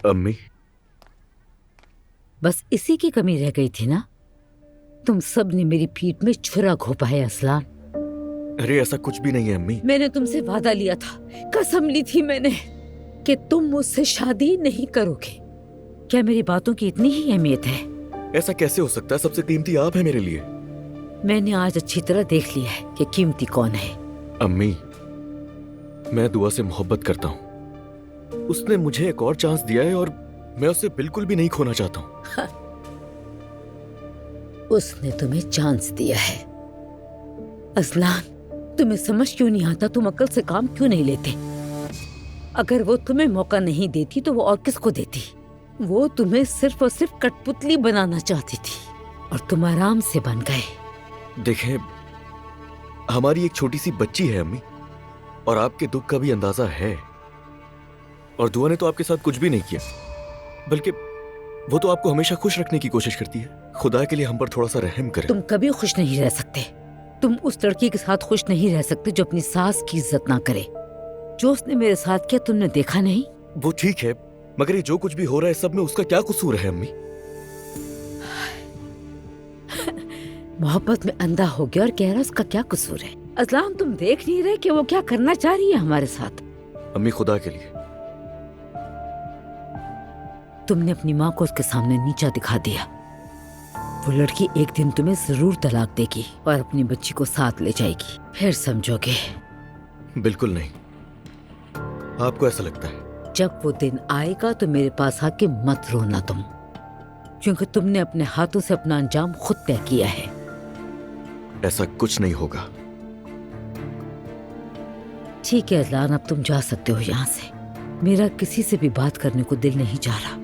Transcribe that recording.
अम्मी, बस इसी की कमी रह गई थी ना। तुम सब ने मेरी पीठ में छुरा घोंपा है असलान। अरे ऐसा कुछ भी नहीं है अम्मी। मैंने तुमसे वादा लिया था, कसम ली थी मैंने कि तुम मुझसे शादी नहीं करोगे। क्या मेरी बातों की इतनी ही अहमियत है? ऐसा कैसे हो सकता है? सबसे कीमती आप है मेरे लिए। मैंने आज अच्छी तरह देख लिया है कि कीमती कौन है। अम्मी, मैं दुआ से मोहब्बत करता हूँ। उसने मुझे एक और चांस दिया है और मैं उसे बिल्कुल भी नहीं खोना चाहता हूँ। उसने तुम्हें चांस दिया है। असलान, तुम्हें समझ क्यों नहीं आता? तुम अक्ल से काम क्यों नहीं लेते? अगर वो तुम्हें मौका नहीं देती तो वो और किसको देती? वो तुम्हें सिर्फ और सिर्फ कठपुतली बनाना चाहती थी और तुम आराम से बन गए। देखें, हमारी एक छोटी सी बच्ची है अम्मी, और आपके दुख का भी अंदाजा है। और दुआ ने तो आपके साथ कुछ भी नहीं किया, बल्कि वो तो आपको हमेशा खुश रखने की कोशिश करती है। खुदा के लिए हम पर थोड़ा सा रहम करें। तुम कभी खुश नहीं रह सकते। तुम उस लड़की के साथ खुश नहीं रह सकते जो अपनी सास की इज्जत ना करे। जो उसने मेरे साथ किया तुमने देखा नहीं? वो ठीक है, मगर ये जो कुछ भी हो रहा है सब में उसका क्या कसूर है अम्मी? मोहब्बत में अंधा हो गया और कह रहा उसका क्या कसूर है? असलान, तुम देख नहीं रहे कि वो क्या करना चाह रही है हमारे साथ? अम्मी, खुदा के लिए। तुमने अपनी माँ को उसके सामने नीचा दिखा दिया। वो लड़की एक दिन तुम्हें जरूर तलाक देगी और अपनी बच्ची को साथ ले जाएगी, फिर समझोगे। बिल्कुल नहीं। आपको ऐसा लगता है? जब वो दिन आएगा तो मेरे पास आके मत रोना तुम, क्योंकि तुमने अपने हाथों से अपना अंजाम खुद तय किया है। ऐसा कुछ नहीं होगा। ठीक है अजलान, अब तुम जा सकते हो यहाँ से। मेरा किसी से भी बात करने को दिल नहीं चाह रहा।